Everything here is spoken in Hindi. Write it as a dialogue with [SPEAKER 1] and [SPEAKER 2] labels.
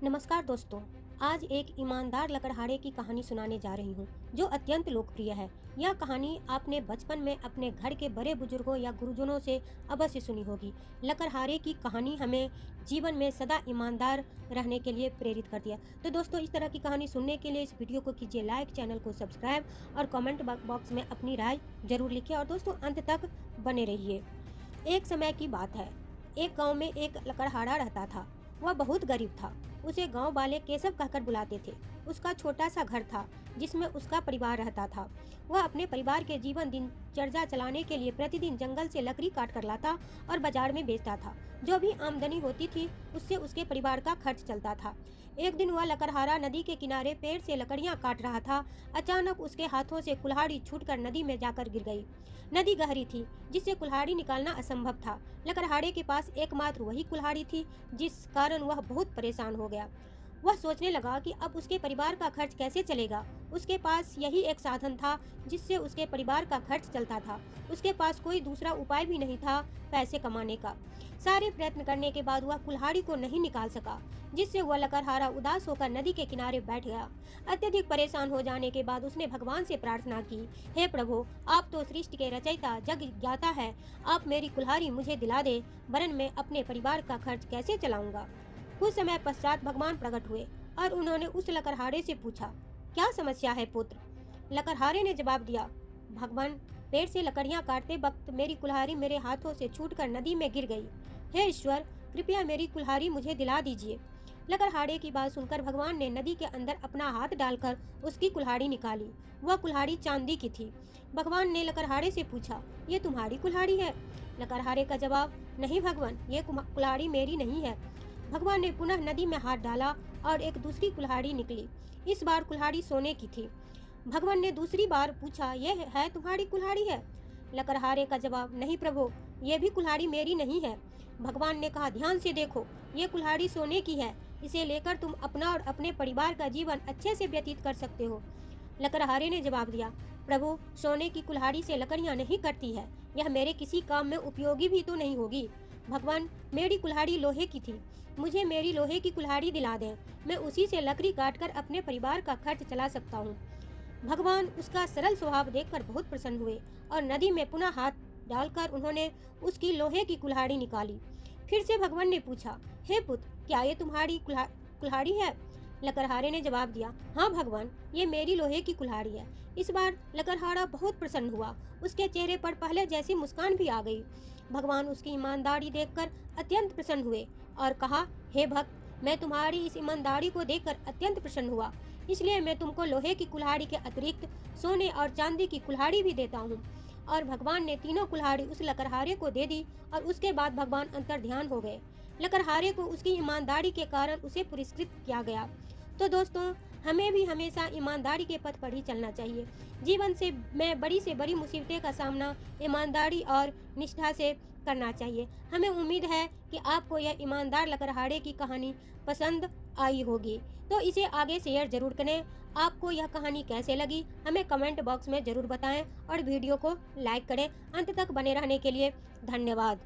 [SPEAKER 1] नमस्कार दोस्तों। आज एक ईमानदार लकड़हारे की कहानी सुनाने जा रही हूँ जो अत्यंत लोकप्रिय है। यह कहानी आपने बचपन में अपने घर के बड़े बुजुर्गों या गुरुजनों से अवश्य सुनी होगी। लकड़हारे की कहानी हमें जीवन में सदा ईमानदार रहने के लिए प्रेरित करती है। तो दोस्तों, इस तरह की कहानी सुनने के लिए इस वीडियो को कीजिए लाइक, चैनल को सब्सक्राइब और कमेंट बॉक्स में अपनी राय जरूर लिखिए और दोस्तों अंत तक बने रहिए। एक समय की बात है, एक गांव में एक लकड़हारा रहता था। वह बहुत गरीब था। उसे गांव वाले केशव कहकर बुलाते थे। उसका छोटा सा घर था जिसमें उसका परिवार रहता था। वह अपने परिवार के जीवन दिनचर्या चलाने के लिए प्रतिदिन जंगल से लकड़ी काट कर लाता और बाजार में बेचता था। जो भी आमदनी होती थी उससे उसके परिवार का खर्च चलता था। एक दिन वह लकड़हारा नदी के किनारे पेड़ से लकड़ियां काट रहा था। अचानक उसके हाथों से कुल्हाड़ी छूटकर नदी में जाकर गिर गई। नदी गहरी थी जिससे कुल्हाड़ी निकालना असंभव था। लकड़हारे के पास एकमात्र वही कुल्हाड़ी थी, जिस कारण वह बहुत परेशान हो गया। वह सोचने लगा कि अब उसके परिवार का खर्च कैसे चलेगा। उसके पास यही एक साधन था जिससे उसके परिवार का खर्च चलता था। उसके पास कोई दूसरा उपाय भी नहीं था पैसे कमाने का। सारे प्रयत्न करने के बाद वह कुल्हाड़ी को नहीं निकाल सका, जिससे वह लकड़हारा उदास होकर नदी के किनारे बैठ गया। अत्यधिक परेशान हो जाने के बाद उसने भगवान से प्रार्थना की, हे प्रभु, आप तो सृष्टि के रचयिता जग ज्ञाता है। आप मेरी कुल्हाड़ी मुझे दिला दे, वरन मैं अपने परिवार का खर्च कैसे चलाऊंगा। कुछ समय पश्चात भगवान प्रकट हुए और उन्होंने उस लकड़हारे से पूछा, क्या समस्या है पुत्र। लकड़हारे ने जवाब दिया, भगवान, पेड़ से लकड़ियां काटते वक्त मेरी कुल्हाड़ी मेरे हाथों से छूटकर नदी में गिर गई। हे ईश्वर, कृपया मेरी कुल्हाड़ी मुझे दिला दीजिए। लकड़हारे की बात सुनकर भगवान ने नदी के अंदर अपना हाथ डालकर उसकी कुल्हाड़ी निकाली। वह कुल्हाड़ी चांदी की थी। भगवान ने लकड़हारे से पूछा, ये तुम्हारी कुल्हाड़ी है। लकड़हारे का जवाब, नहीं भगवान, ये कुल्हाड़ी मेरी नहीं है। भगवान ने पुनः नदी में हाथ डाला और एक दूसरी कुल्हाड़ी निकली। इस बार कुल्हाड़ी सोने की थी। भगवान ने दूसरी बार पूछा, यह है तुम्हारी कुल्हाड़ी है। लकड़हारे का जवाब, नहीं प्रभु, यह भी कुल्हाड़ी मेरी नहीं है। भगवान ने कहा, ध्यान से देखो, ये कुल्हाड़ी सोने की है। इसे लेकर तुम अपना और अपने परिवार का जीवन अच्छे से व्यतीत कर सकते हो। लकड़हारे ने जवाब दिया, प्रभु, सोने की कुल्हाड़ी से लकड़ियां नहीं कटती है। यह मेरे किसी काम में उपयोगी भी तो नहीं होगी। भगवान, मेरी कुल्हाड़ी लोहे की थी। मुझे मेरी लोहे की कुल्हाड़ी दिला दें। मैं उसी से लकड़ी काटकर अपने परिवार का खर्च चला सकता हूँ। भगवान उसका सरल स्वभाव देखकर बहुत प्रसन्न हुए और नदी में पुनः हाथ डालकर उन्होंने उसकी लोहे की कुल्हाड़ी निकाली। फिर से भगवान ने पूछा, हे पुत्र, क्या ये तुम्हारी कुल्हाड़ी है। लकड़हारे ने जवाब दिया, हाँ भगवान, ये मेरी लोहे की कुल्हाड़ी है। इस बार लकड़हारा बहुत प्रसन्न हुआ। उसके चेहरे पर पहले जैसी मुस्कान भी आ गई। भगवान उसकी ईमानदारी देखकर अत्यंत प्रसन्न हुए और कहा, हे भक्त, मैं तुम्हारी इस ईमानदारी को देखकर अत्यंत प्रसन्न हुआ, इसलिए मैं तुमको लोहे की कुल्हाड़ी के अतिरिक्त सोने और चांदी की कुल्हाड़ी भी देता हूँ। और भगवान ने तीनों कुल्हाड़ी उस लकड़हारे को दे दी और उसके बाद भगवान अंतर ध्यान हो गए। लकड़हारे को उसकी ईमानदारी के कारण उसे पुरस्कृत किया गया। तो दोस्तों, हमें भी हमेशा ईमानदारी के पथ पर ही चलना चाहिए। जीवन में बड़ी से बड़ी मुसीबतें का सामना ईमानदारी और निष्ठा से करना चाहिए। हमें उम्मीद है कि आपको यह ईमानदार लकड़हारे की कहानी पसंद आई होगी, तो इसे आगे शेयर जरूर करें। आपको यह कहानी कैसे लगी हमें कमेंट बॉक्स में जरूर बताएं और वीडियो को लाइक करें। अंत तक बने रहने के लिए धन्यवाद।